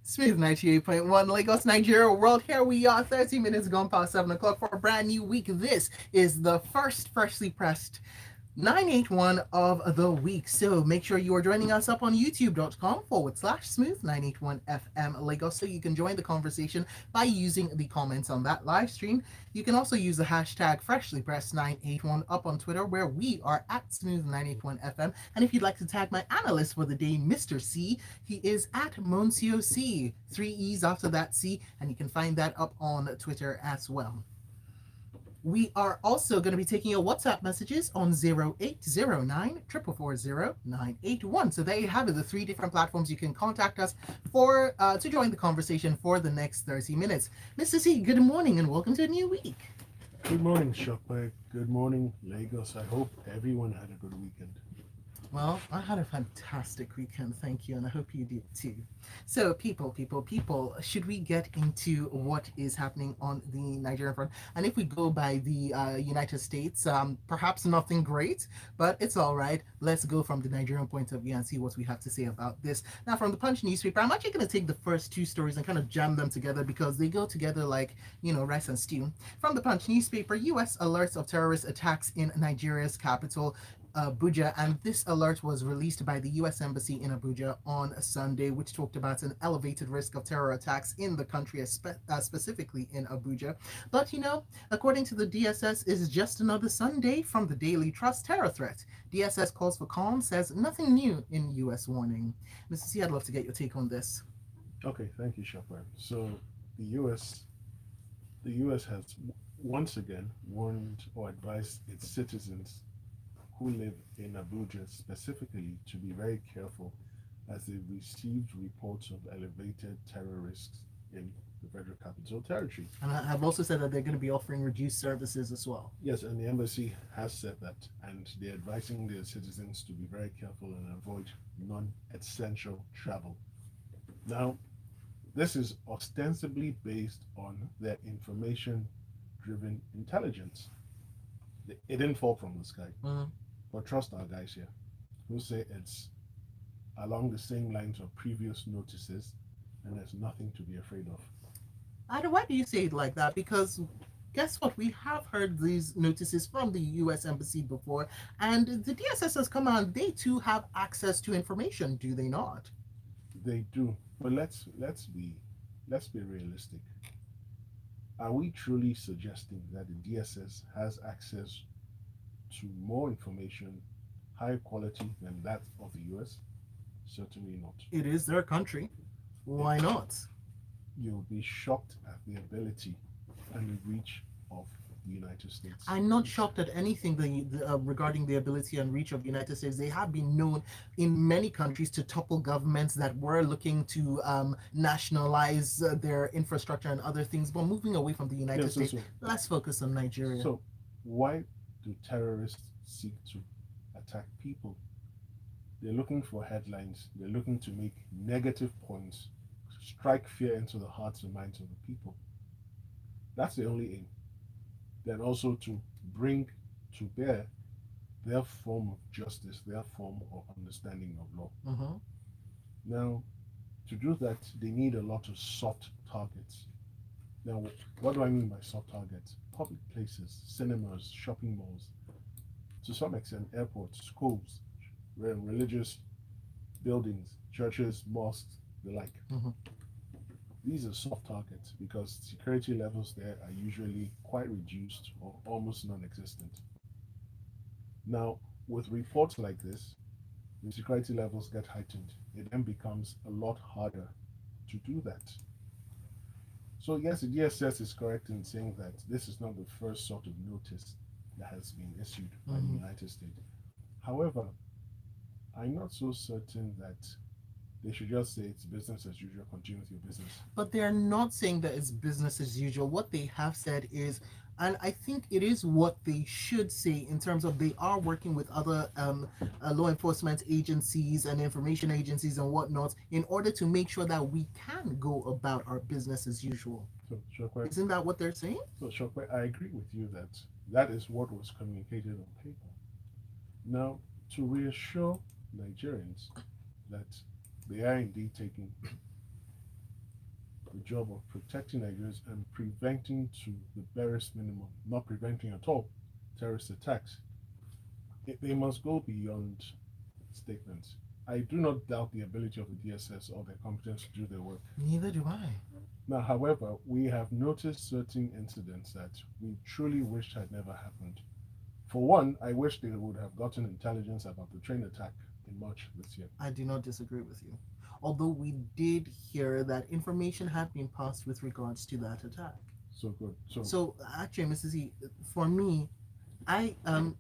Smooth 98.1 Lagos, Nigeria world. Here we are, 30 minutes gone past 7 o'clock for a brand new week. This is the first freshly pressed 981 of the week. So make sure you are joining us up on youtube.com/smooth 981 FM Lagos so you can join the conversation by using the comments on that live stream. You can also use the hashtag freshlypressed981 up on Twitter where we are at smooth 981 FM. And if you'd like to tag my analyst for the day, Mr. C, he is at Moncio C. 3 E's after that C, and you can find that up on Twitter as well. We are also going to be taking your WhatsApp messages on 0809 440 So there you have it, the three different platforms you can contact us for to join the conversation for the next 30 minutes. Mr. C, good morning and welcome to a new week. Good morning, Shopper. Good morning, Lagos. I hope everyone had a good weekend. Well, I had a fantastic weekend, thank you, and I hope you did too. So, people, should we get into what is happening on the Nigerian front? And if we go by the United States, perhaps nothing great, but it's all right. Let's go from the Nigerian point of view and see what we have to say about this. Now, from the Punch newspaper, I'm actually going to take the first two stories and kind of jam them together because they go together like, rice and stew. From the Punch newspaper, U.S. alerts of terrorist attacks in Nigeria's capital. Abuja, and this alert was released by the U.S. Embassy in Abuja on Sunday, which talked about an elevated risk of terror attacks in the country, specifically in Abuja. But according to the DSS, is just another Sunday from the Daily Trust terror threat. DSS calls for calm, says nothing new in U.S. warning. Mr. C, I'd love to get your take on this. Okay, thank you, Shopper. So the U.S. the U.S. has once again warned or advised its citizens who live in Abuja specifically to be very careful as they received reports of elevated terror risks in the Federal Capital Territory. And I've also said that they're going to be offering reduced services as well. Yes, and the embassy has said that, and they're advising their citizens to be very careful and avoid non-essential travel. Now, this is ostensibly based on their information-driven intelligence. It didn't fall from the sky. Mm-hmm. But trust our guys here, who say it's along the same lines of previous notices and there's nothing to be afraid of. Ada, why do you say it like that? Because guess what? We have heard these notices from the U.S. Embassy before, and the DSS has come out. They too have access to information, do they not? They do, but let's be realistic. Are we truly suggesting that the DSS has access to more information, higher quality than that of the US? Certainly not. It is their country. Why not? You'll be shocked at the ability and the reach of the United States. I'm not shocked at anything regarding the ability and reach of the United States. They have been known in many countries to topple governments that were looking to nationalize their infrastructure and other things. But moving away from the United States, let's focus on Nigeria. So, why do terrorists seek to attack people? They're looking for headlines. They're looking to make negative points, strike fear into the hearts and minds of the people. That's the only aim. Then also to bring to bear their form of justice, their form of understanding of law. Mm-hmm. Now, to do that, they need a lot of soft targets. Now, what do I mean by soft targets? Public places, cinemas, shopping malls, to some extent airports, schools, religious buildings, churches, mosques, the like. Mm-hmm. These are soft targets because security levels there are usually quite reduced or almost non-existent. Now, with reports like this, the security levels get heightened. It then becomes a lot harder to do that. So yes, the DSS is correct in saying that this is not the first sort of notice that has been issued by the United States. However, I'm not so certain that they should just say it's business as usual, continue with your business. But they're not saying that it's business as usual. What they have said is, and I think it is what they should say in terms of they are working with other law enforcement agencies and information agencies and whatnot in order to make sure that we can go about our business as usual. So, Shokwe, isn't that what they're saying? So, Shokwe, I agree with you that that is what was communicated on paper. Now, to reassure Nigerians that they are indeed taking the job of protecting Nigerians and preventing to the barest minimum, not preventing at all, terrorist attacks. They must go beyond statements. I do not doubt the ability of the DSS or their competence to do their work. Neither do I. Now, however, we have noticed certain incidents that we truly wished had never happened. For one, I wish they would have gotten intelligence about the train attack in March this year. I do not disagree with you. Although we did hear that information had been passed with regards to that attack. So good. So actually, Mrs. E, for me,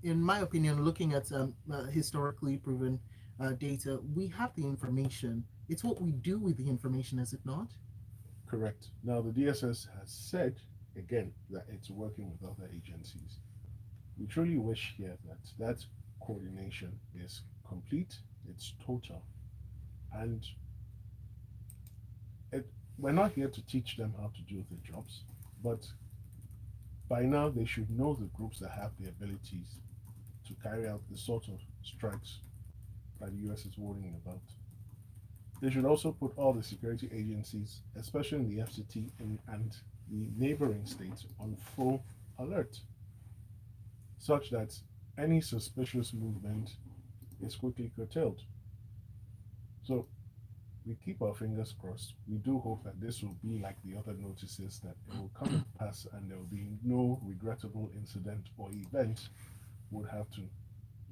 in my opinion, looking at historically proven data, we have the information. It's what we do with the information, is it not? correct. Now, the DSS has said again that it's working with other agencies. We truly wish here that that coordination is complete, it's total, and it, we're not here to teach them how to do the jobs, but by now they should know the groups that have the abilities to carry out the sort of strikes that the US is warning about. They should also put all the security agencies, especially in the FCT and the neighboring states, on full alert, such that any suspicious movement is quickly curtailed. So we keep our fingers crossed. We do hope that this will be like the other notices, that it will come to pass and there will be no regrettable incident or event would have to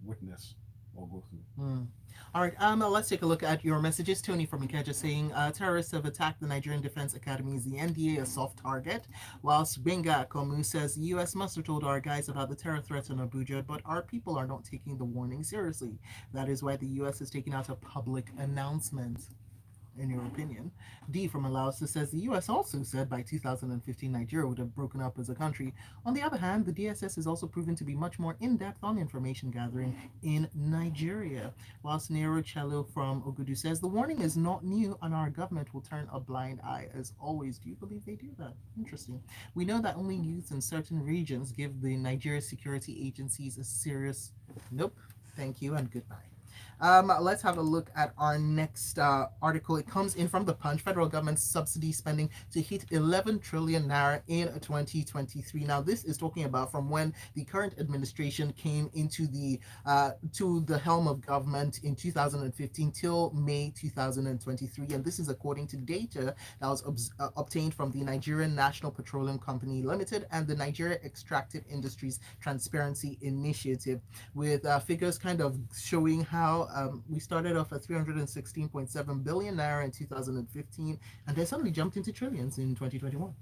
witness or go through. All right, let's take a look at your messages. Tony from Ikeja saying terrorists have attacked the Nigerian Defense Academy. Is the NDA a soft target? Whilst Benga Komu says the US must have told our guys about the terror threats in Abuja, but our people are not taking the warning seriously. That is why the US is taking out a public announcement. In your opinion? D from Alausa says the US also said by 2015 Nigeria would have broken up as a country. On the other hand, the DSS is also proven to be much more in depth on information gathering in Nigeria. Whilst Nero Cello from Ogudu says the warning is not new and our government will turn a blind eye as always. Do you believe they do that? Interesting. We know that only youth in certain regions give the Nigeria security agencies a serious nope, thank you, and goodbye. Let's have a look at our next article. It comes in from the Punch. Federal government subsidy spending to hit 11 trillion naira in 2023. Now, this is talking about from when the current administration came into the to the helm of government in 2015 till May 2023, and this is according to data that was obtained from the Nigerian National Petroleum Company Limited and the Nigeria Extractive Industries Transparency Initiative, with figures kind of showing how we started off at 316.7 billion naira in 2015 and then suddenly jumped into trillions in 2021.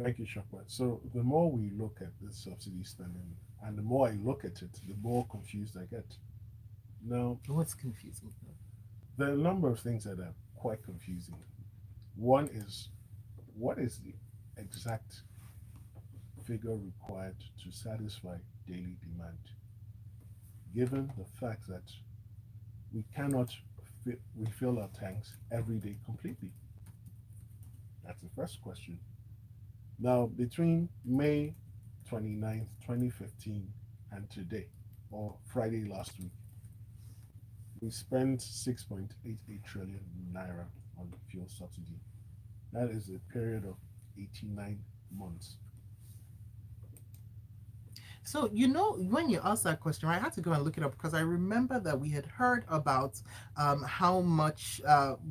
Thank you, Shakwa. So the more we look at this subsidy spending and the more I look at it, the more confused I get. Now, What's confusing? there are a number of things that are quite confusing. One is, what is the exact figure required to satisfy daily demand, given the fact that we cannot refill our tanks every day completely? That's the first question. Now, between May 29th, 2015 and today, or Friday last week, we spent 6.88 trillion naira on fuel subsidy. That is a period of 89 months. So, when you asked that question, I had to go and look it up because I remember that we had heard about how much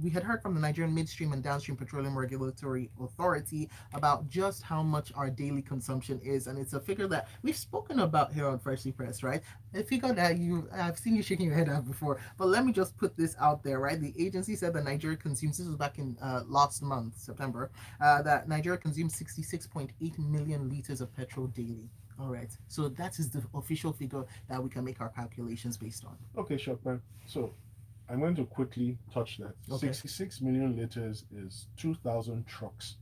we had heard from the Nigerian Midstream and Downstream Petroleum Regulatory Authority about just how much our daily consumption is. And it's a figure that we've spoken about here on Freshly Pressed, right? A figure that I've seen you shaking your head at before. But let me just put this out there, right? The agency said that Nigeria consumes, this was back in last month, September, that Nigeria consumes 66.8 million liters of petrol daily. All right. So that is the official figure that we can make our calculations based on. Okay, Shakman. So I'm going to quickly touch that. Okay. 66 million liters is 2,000 trucks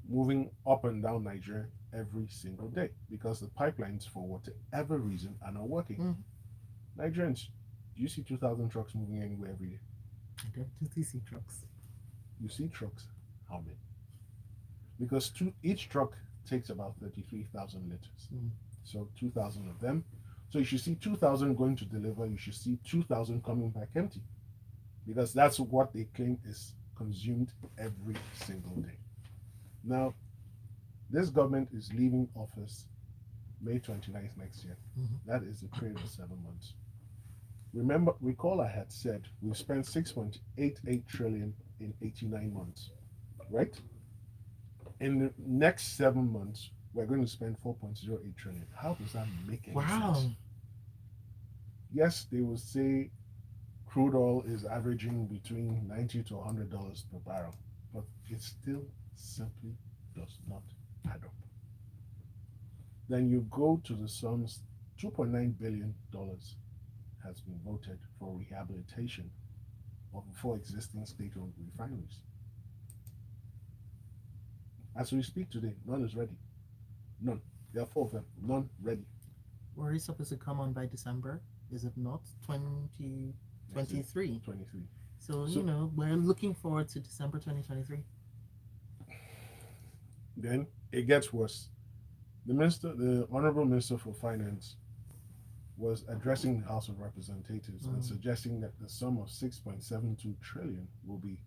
moving up and down Nigeria every single day because the pipelines, for whatever reason, are not working. Nigerians, do you see 2,000 trucks moving anywhere every day? I don't see trucks. You see trucks? How many? Because each truck takes about 33,000 liters. So 2,000 of them. So you should see 2,000 going to deliver. You should see 2,000 coming back empty, because that's what they claim is consumed every single day. Now, this government is leaving office May 29th next year. Mhm. That is a period of 7 months. Recall I had said we've spent 6.88 trillion in 89 months, right? In the next 7 months, we're going to spend 4.08 trillion. How does that make any sense? Wow. Yes, they will say crude oil is averaging between $90 to $100 per barrel, but it still simply does not add up. Then you go to the sums. $2.9 billion has been voted for rehabilitation of the four existing state-owned refineries. As we speak today, none is ready. None. There are four of them. None ready. Were you supposed to come on by December? Is it not Next year, 2023? 23. So, So we're looking forward to December 2023. then it gets worse. The Honorable Minister for Finance, was addressing the House of Representatives and suggesting that the sum of 6.72 trillion will be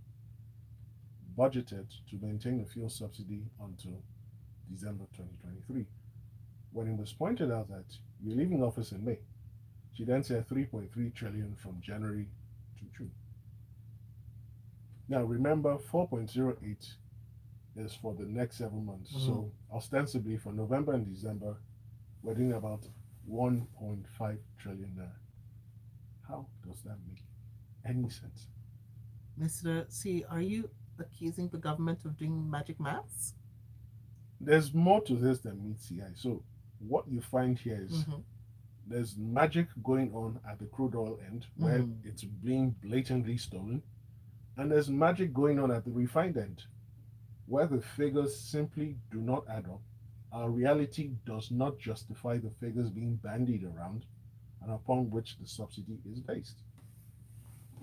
budgeted to maintain the fuel subsidy until December 2023. When it was pointed out that you're leaving office in May, she then said 3.3 trillion from January to June. Now remember, 4.08 is for the next 7 months. So ostensibly for November and December, we're doing about 1.5 trillion naira. How does that make any sense? Mr. C, are you accusing the government of doing magic maths? There's more to this than meets the eye. So what you find here is there's magic going on at the crude oil end where it's being blatantly stolen, and there's magic going on at the refined end where the figures simply do not add up. Our reality does not justify the figures being bandied around and upon which the subsidy is based.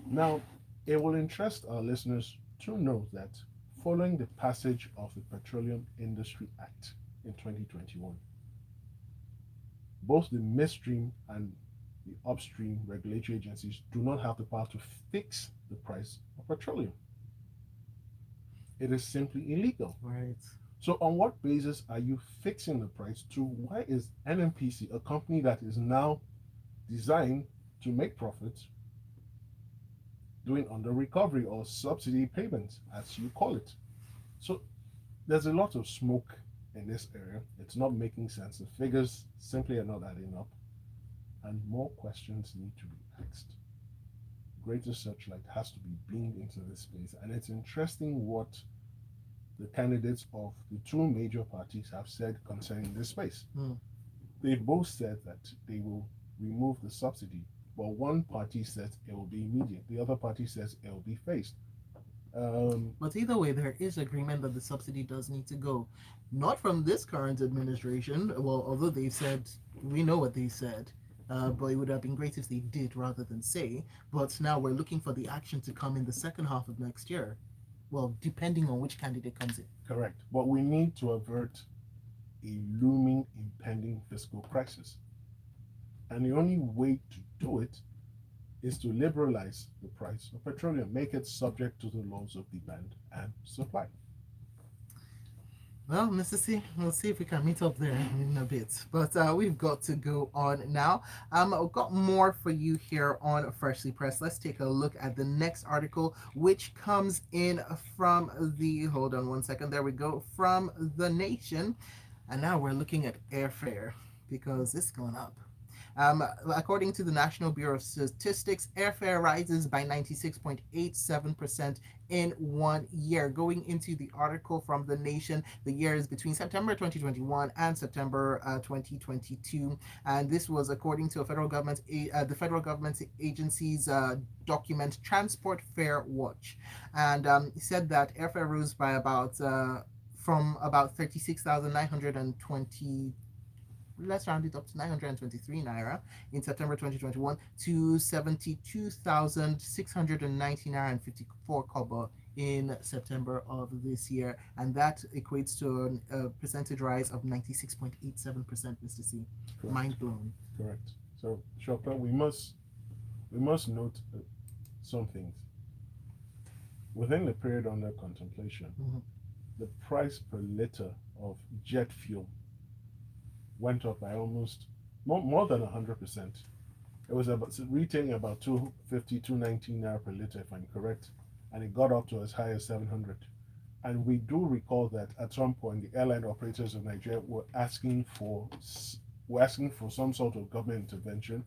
Now, it will interest our listeners to know that following the passage of the Petroleum Industry Act in 2021, both the midstream and the upstream regulatory agencies do not have the power to fix the price of petroleum. It is simply illegal. Right. So, on what basis are you fixing the price? To why is NMPC, a company that is now designed to make profits, doing under recovery or subsidy payments, as you call it? So, there's a lot of smoke in this area. It's not making sense. The figures simply are not adding up, and more questions need to be asked. Greater searchlight has to be beamed into this space, and it's interesting what the candidates of the two major parties have said concerning this space. They both said that they will remove the subsidy, but one party says it will be immediate, the other party says it will be phased. But either way, there is agreement that the subsidy does need to go. Not from this current administration, well, although they said, we know what they said, but it would have been great if they did rather than say. But now we're looking for the action to come in the second half of next year. Well, depending on which candidate comes in. Correct. But we need to avert a looming impending fiscal crisis. And the only way to do it is to liberalize the price of petroleum, make it subject to the laws of demand and supply. Well, Mr. C, we'll see if we can meet up there in a bit. But we've got to go on now. I've got more for you here on Freshly Pressed. Let's take a look at the next article, which comes in from hold on one second, there we go, from The Nation. And now we're looking at airfare because it's going up. According to the National Bureau of Statistics, airfare rises by 96.87% in 1 year. Going into the article from The Nation, the year is between September 2021 and September 2022, and this was according to the federal government agency's document Transport Fare Watch, and it said that airfare rose by about from about 36,920, let's round it up to 923 naira in September 2021 to 72,690 naira and 54 kobo in September of this year, and that equates to a percentage rise of 96.87%. Mr. C, Correct. mind blown. Correct. So, Shopper, we must note some things. Within the period under contemplation, Mm-hmm. the price per liter of jet fuel went up by almost more than 100%. It was about retailing about 250, 219 naira per liter, if I'm correct, and it got up to as high as 700. And we do recall that at some point the airline operators of Nigeria were asking for some sort of government intervention,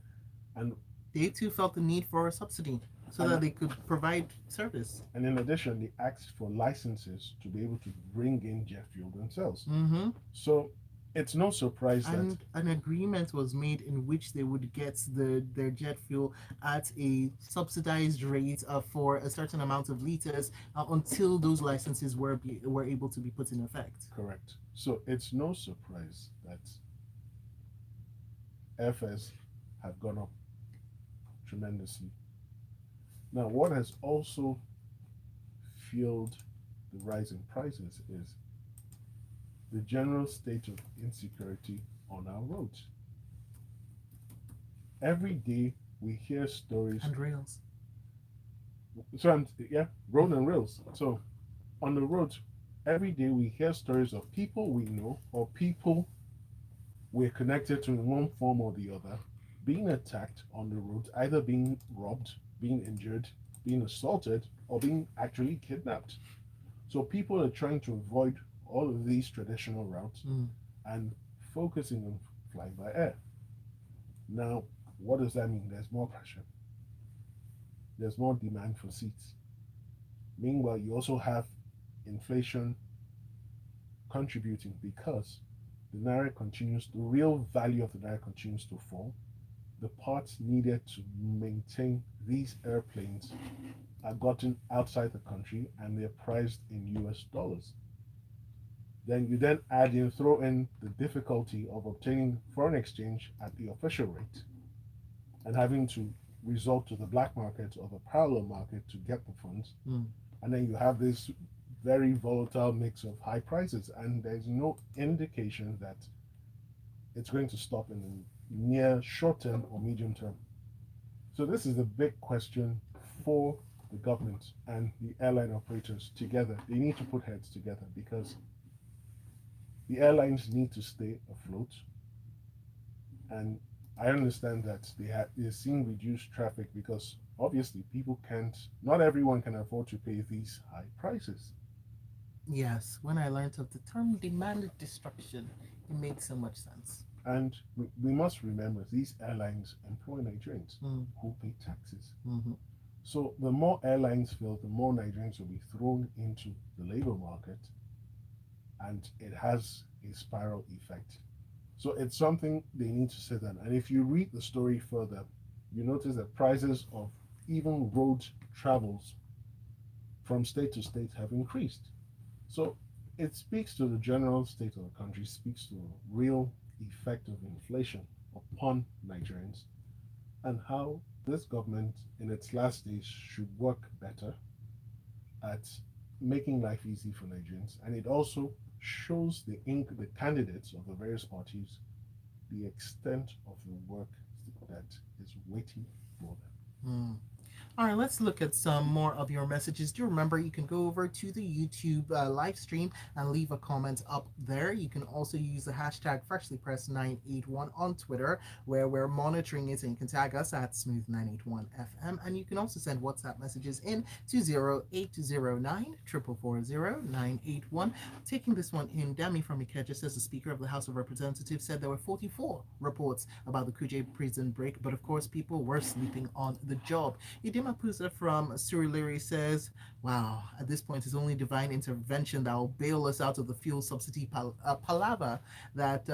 and They too felt the need for a subsidy so and that they could provide service. and in addition they asked for licenses to be able to bring in jet fuel themselves. Mm-hmm. So it's no surprise that And an agreement was made in which they would get their jet fuel at a subsidized rate for a certain amount of liters until those licenses were able to be put in effect. correct. So it's no surprise that airfares have gone up tremendously. Now, what has also fueled the rise in prices is the general state of insecurity on our roads. Every day we hear stories. And rails. So, yeah, road and rails. So, on the roads, every day we hear stories of people we know or people we're connected to in one form or the other being attacked on the roads, either being robbed, being injured, being assaulted, or being actually kidnapped. So people are trying to avoid all of these traditional routes Mm. and focusing on flying by air. Now, what does that mean? There's more pressure, there's more demand for seats. Meanwhile, you also have inflation contributing because the real value of the naira continues to fall. The parts needed to maintain these airplanes are gotten outside the country and they're priced in US dollars. Then you then throw in the difficulty of obtaining foreign exchange at the official rate and having to resort to the black market or the parallel market to get the funds. Mm. And then you have this very volatile mix of high prices, and there's no indication that it's going to stop in the near short term or medium term. So this is the big question for the government and the airline operators together. They need to put heads together because the airlines need to stay afloat. And I understand that they're seeing reduced traffic because obviously people can't, not everyone can afford to pay these high prices. Yes, when I learned of the term demand destruction, it made so much sense. And we must remember these airlines employ Nigerians Mm. who pay taxes. Mm-hmm. So the more airlines fail, the more Nigerians will be thrown into the labor market, and it has a spiral effect. So it's something they need to sit on. And if you read the story further, you notice that prices of even road travels from state to state have increased. So it speaks to the general state of the country, speaks to the real effect of inflation upon Nigerians and how this government in its last days should work better at making life easy for Nigerians. And it also shows the candidates of the various parties the extent of the work that is waiting for them. Mm. All right, let's look at some more of your messages. Do remember you can go over to the YouTube live stream and leave a comment up there. You can also use the hashtag freshlypressed981 on Twitter, where we're monitoring it, and you can tag us at smooth981fm. And you can also send WhatsApp messages in to 0809 440 Taking this one in, Dami from Ikeja says the Speaker of the House of Representatives said there were 44 reports about the Kuje prison break, but of course people were sleeping on the job. Idima Pusa from Surulere says, wow, at this point it's only divine intervention that will bail us out of the fuel subsidy palaver that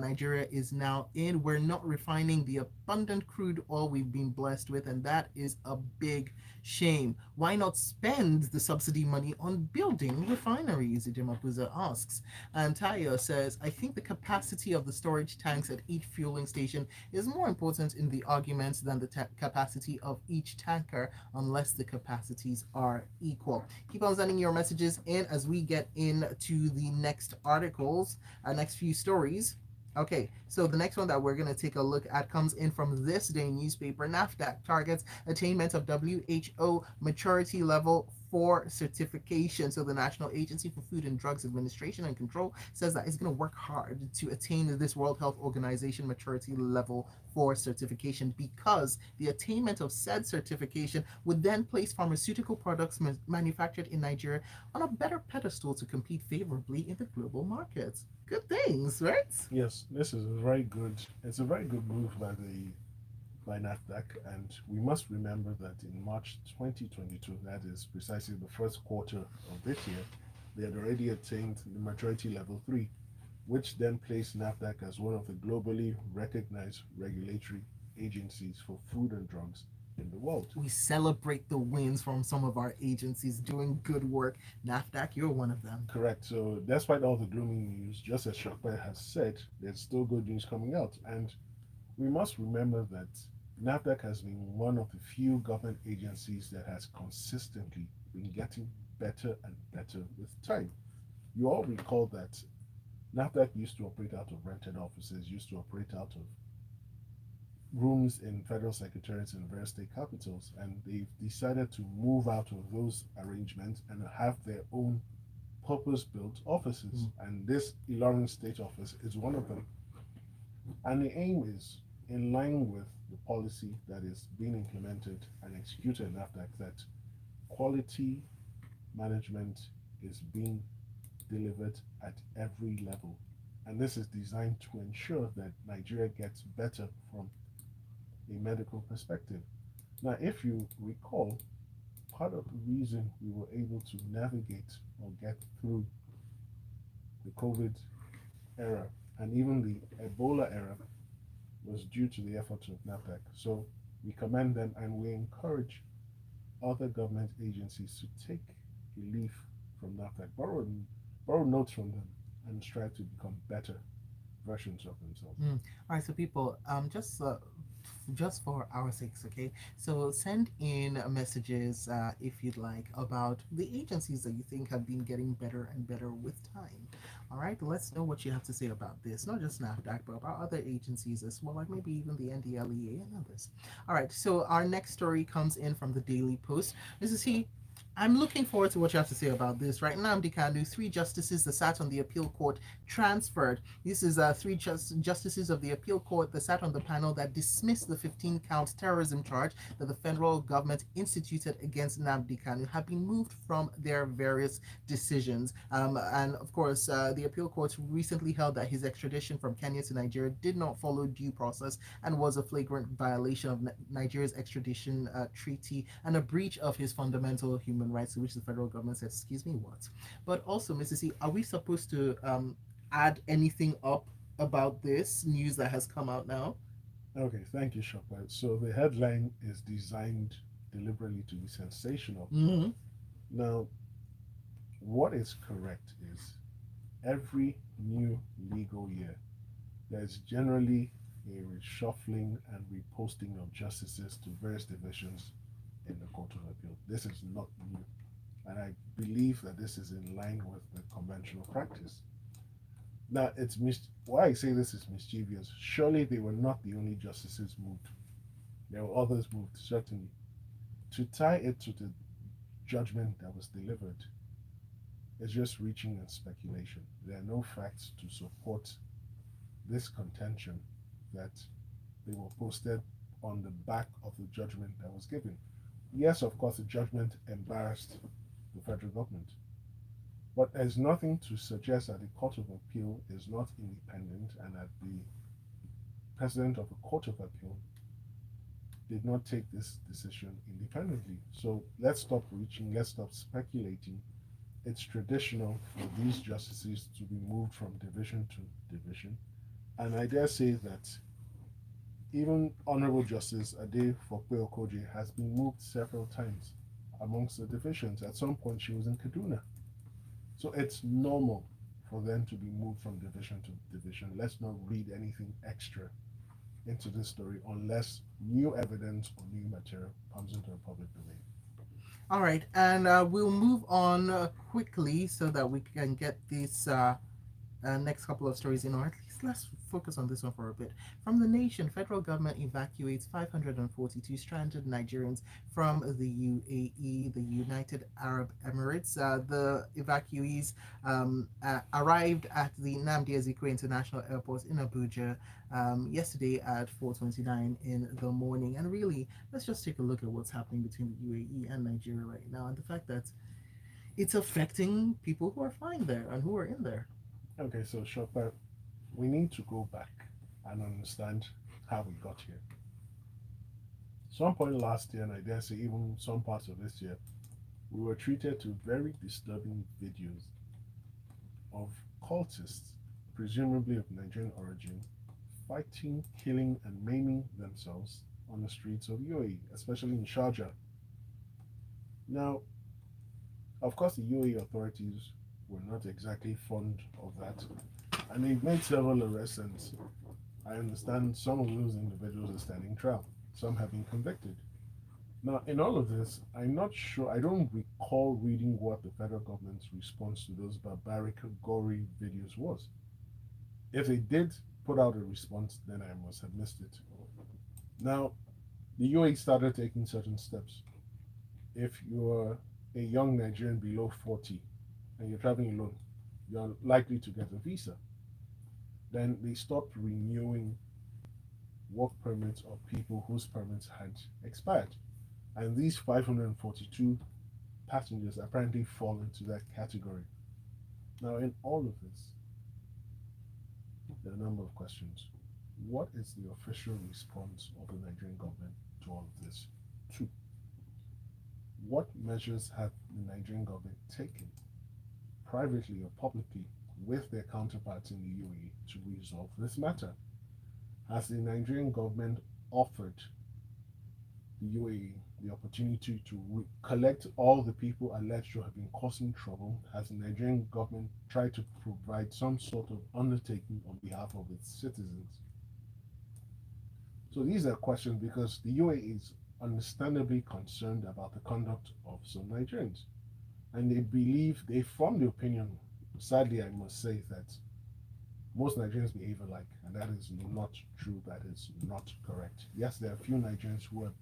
Nigeria is now in. We're not refining the abundant crude oil we've been blessed with, and that is a big shame. Why not spend the subsidy money on building refineries? Idima Pusa asks. And Tayo says, I think the capacity of the storage tanks at each fueling station is more important in the arguments than the capacity of each tanker, unless the capacities are equal. Keep on sending your messages in as we get into the next articles, our next few stories. Okay, so the next one that we're going to take a look at comes in from this day newspaper. NAFDAC targets attainment of WHO maturity level 4 certification. So the National Agency for Food and Drugs Administration and Control says that it's going to work hard to attain this World Health Organization maturity level 4 certification, because the attainment of said certification would then place pharmaceutical products manufactured in Nigeria on a better pedestal to compete favorably in the global markets. Good things, right? Yes, this is a very good. It's a very good move by NAFDAC, and we must remember that in March 2022, that is precisely the first quarter of this year, they had already attained the maturity level 3, which then placed NAFDAC as one of the globally recognized regulatory agencies for food and drugs in the world. We celebrate the wins from some of our agencies doing good work. NAFDAC, you're one of them. Correct. So, despite all the gloomy news, just as Shokpe has said, there's still good news coming out. And we must remember that NAFDAC has been one of the few government agencies that has consistently been getting better and better with time. You all recall that NAFDAC used to operate out of rented offices, used to operate out of rooms in federal secretariats in various state capitals, and they've decided to move out of those arrangements and have their own purpose built offices. And this Ilorin State Office is one of them. And the aim is in line with the policy that is being implemented and executed in NAFDAC, that quality management is being delivered at every level. And this is designed to ensure that Nigeria gets better from a medical perspective. Now, if you recall, part of the reason we were able to navigate or get through the COVID era and even the Ebola era was due to the efforts of NAFDAC. So we commend them and we encourage other government agencies to take a leaf from NAFDAC, borrow notes from them, and strive to become better versions of themselves. All right, so people, just for our sakes, okay? So send in messages if you'd like about the agencies that you think have been getting better and better with time. All right, let's know what you have to say about this, not just NAFDAC, but about other agencies as well, like maybe even the NDLEA and others. All right, so our next story comes in from the Daily Post. This is he. I'm looking forward to what you have to say about this. Right now, Kanu, three justices that sat on the appeal court transferred. This is three justices of the appeal court that sat on the panel that dismissed the 15-count terrorism charge that the federal government instituted against Nnamdi Kanu have been moved from their various decisions. And of course, the appeal court recently held that his extradition from Kenya to Nigeria did not follow due process and was a flagrant violation of Nigeria's extradition treaty and a breach of his fundamental human rights, to which the federal government says, excuse me, what? But also, Mrs. C, are we supposed to add anything up about this news that has come out now? Okay, thank you, Shopper. So the headline is designed deliberately to be sensational. Mm-hmm. Now, what is correct is every new legal year, there's generally a reshuffling and reposting of justices to various divisions in the Court of Appeal. This is not new, and I believe that this is in line with the conventional practice. Now, why I say this is mischievous. Surely they were not the only justices moved. There were others moved, certainly. To tie it to the judgment that was delivered is just reaching in speculation. There are no facts to support this contention that they were posted on the back of the judgment that was given. Yes, of course, the judgment embarrassed the federal government, but there's nothing to suggest that the Court of Appeal is not independent and that the president of the Court of Appeal did not take this decision independently. So let's stop reaching, let's stop speculating. It's traditional for these justices to be moved from division to division. And I dare say that even Honorable Justice Ade Fokpe Okoje has been moved several times amongst the divisions. At some point, she was in Kaduna. So it's normal for them to be moved from division to division. Let's not read anything extra into this story unless new evidence or new material comes into the public domain. All right, and we'll move on quickly so that we can get these next couple of stories in, or at least let's focus on this one for a bit. From the nation, federal government evacuates 542 stranded Nigerians from the UAE, the United Arab Emirates. The evacuees arrived at the Nnamdi Ezekwe International Airport in Abuja yesterday at 4:29 in the morning. And really, let's just take a look at what's happening between the UAE and Nigeria right now, and the fact that it's affecting people who are flying there and who are in there. Okay, so Shopper, we need to go back and understand how we got here. Some point last year, and I dare say even some parts of this year, we were treated to very disturbing videos of cultists, presumably of Nigerian origin, fighting, killing, and maiming themselves on the streets of UAE, especially in Sharjah. Now, of course, the UAE authorities were not exactly fond of that, and they've made several arrests, and I understand some of those individuals are standing trial. Some have been convicted. Now, in all of this, I'm not sure, I don't recall reading what the federal government's response to those barbaric, gory videos was. If they did put out a response, then I must have missed it. Now, the UAE started taking certain steps. If you're a young Nigerian below 40 and you're traveling alone, you're likely to get a visa. Then they stopped renewing work permits of people whose permits had expired. And these 542 passengers apparently fall into that category. Now, in all of this, there are a number of questions. What is the official response of the Nigerian government to all of this? Two, what measures have the Nigerian government taken, privately or publicly, with their counterparts in the UAE to resolve this matter? Has the Nigerian government offered the UAE the opportunity to collect all the people alleged to have been causing trouble? Has the Nigerian government tried to provide some sort of undertaking on behalf of its citizens? So these are questions because the UAE is understandably concerned about the conduct of some Nigerians. And they believe, they form the opinion, sadly I must say, that most Nigerians behave alike, and that is not true, that is not correct. Yes, there are a few Nigerians who are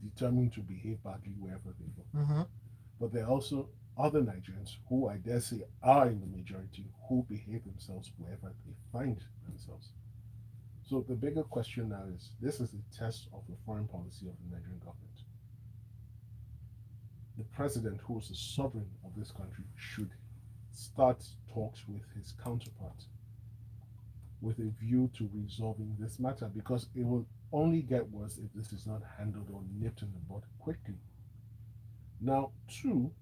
determined to behave badly wherever they go. Mm-hmm. But there are also other Nigerians who I dare say are in the majority who behave themselves wherever they find themselves. So the bigger question now is this is a test of the foreign policy of the Nigerian government. The president, who is the sovereign of this country, should start talks with his counterpart with a view to resolving this matter because it will only get worse if this is not handled or nipped in the bud quickly. Now, two,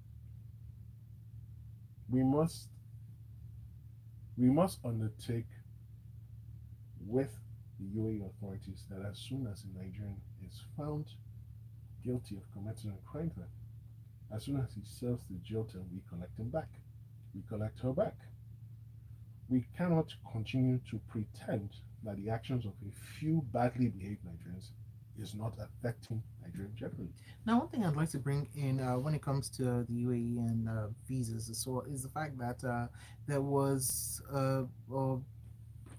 we must we must undertake with the UAE authorities that as soon as a Nigerian is found guilty of committing a crime there, as soon as he serves the jail term, we collect him back. We collect her back. We cannot continue to pretend that the actions of a few badly behaved Nigerians is not affecting Nigeria generally. Now, one thing I'd like to bring in when it comes to the UAE and visas as well is the fact that there was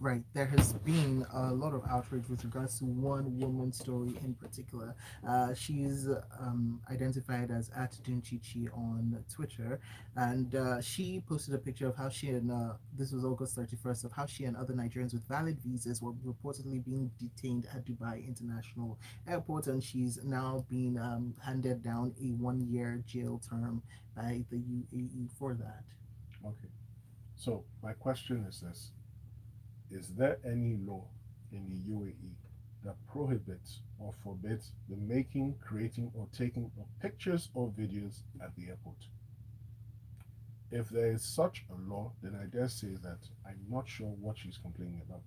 right, there has been a lot of outrage with regards to one woman's story in particular. She's identified as at Dunchichi on Twitter, and she posted a picture of how she and this was August 31st, of how she and other Nigerians with valid visas were reportedly being detained at Dubai International Airport, and she's now been handed down a 1 year jail term by the UAE for that. Okay. So my question is this: is there any law in the UAE that prohibits or forbids the making, creating, or taking of pictures or videos at the airport? If there is such a law, then I dare say that I'm not sure what she's complaining about.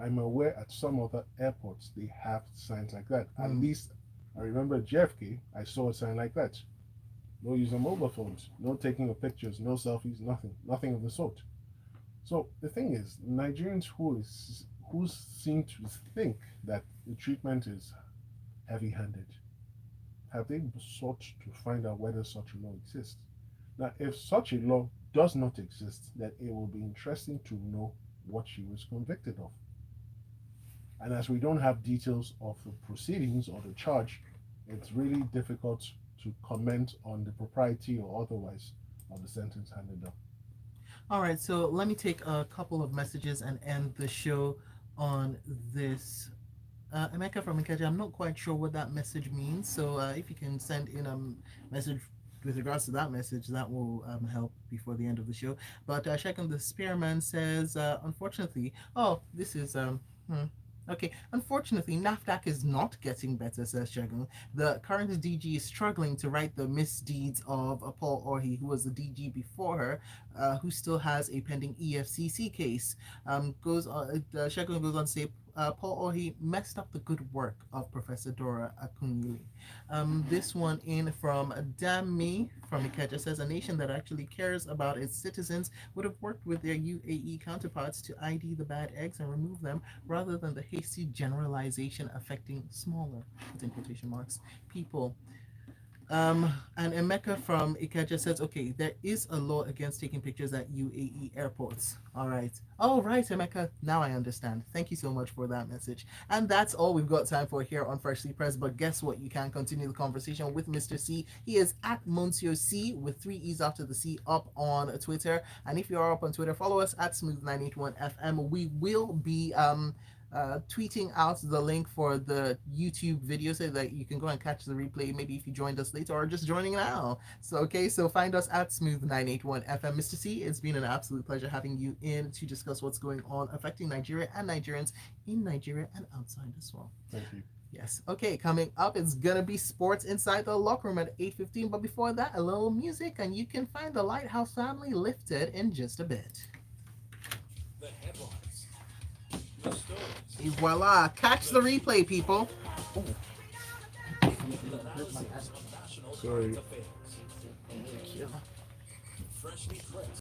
I'm aware at some other airports they have signs like that. At least I remember JFK, I saw a sign like that. No use of mobile phones, no taking of pictures, no selfies, nothing of the sort. So the thing is, Nigerians who seem to think that the treatment is heavy-handed, have they sought to find out whether such a law exists? Now, if such a law does not exist, then it will be interesting to know what she was convicted of. And as we don't have details of the proceedings or the charge, it's really difficult to comment on the propriety or otherwise of the sentence handed down. All right, so let me take a couple of messages and end the show on this. Emeka from Ikeja, I'm not quite sure what that message means. So if you can send in a message with regards to that message, that will help before the end of the show. But Shekham the Spearman says, unfortunately, oh, this is hmm, okay. Unfortunately, NAFDAC is not getting better, says Shekham. The current DG is struggling to right the misdeeds of Paul Orhi, who was the DG before her, who still has a pending EFCC case. Shekham goes on to say, Paul Orhi messed up the good work of Professor Dora Akunyili. This one in from Dami from Ikeja says, a nation that actually cares about its citizens would have worked with their UAE counterparts to ID the bad eggs and remove them rather than the hasty generalization affecting smaller, within quotation marks, people. And Emeka from Ikeja says, okay, there is a law against taking pictures at UAE airports. All right. Oh, right, Emeka. Now I understand. Thank you so much for that message. And that's all we've got time for here on Freshly Pressed. But guess what? You can continue the conversation with Mr. C. He is at Monsieur C with three E's after the C up on Twitter. And if you are up on Twitter, follow us at Smooth981FM. We will be tweeting out the link for the YouTube video so that you can go and catch the replay, maybe if you joined us later or just joining now. So, okay, so find us at Smooth981FM. Mr. C, it's been an absolute pleasure having you in to discuss what's going on affecting Nigeria and Nigerians in Nigeria and outside as well. Thank you. Yes. Okay, coming up, it's gonna be sports inside the locker room at 8:15. But before that, a little music, and you can find the Lighthouse family lifted in just a bit. The headlines. The stories. Voila! Catch the replay, people. Sorry.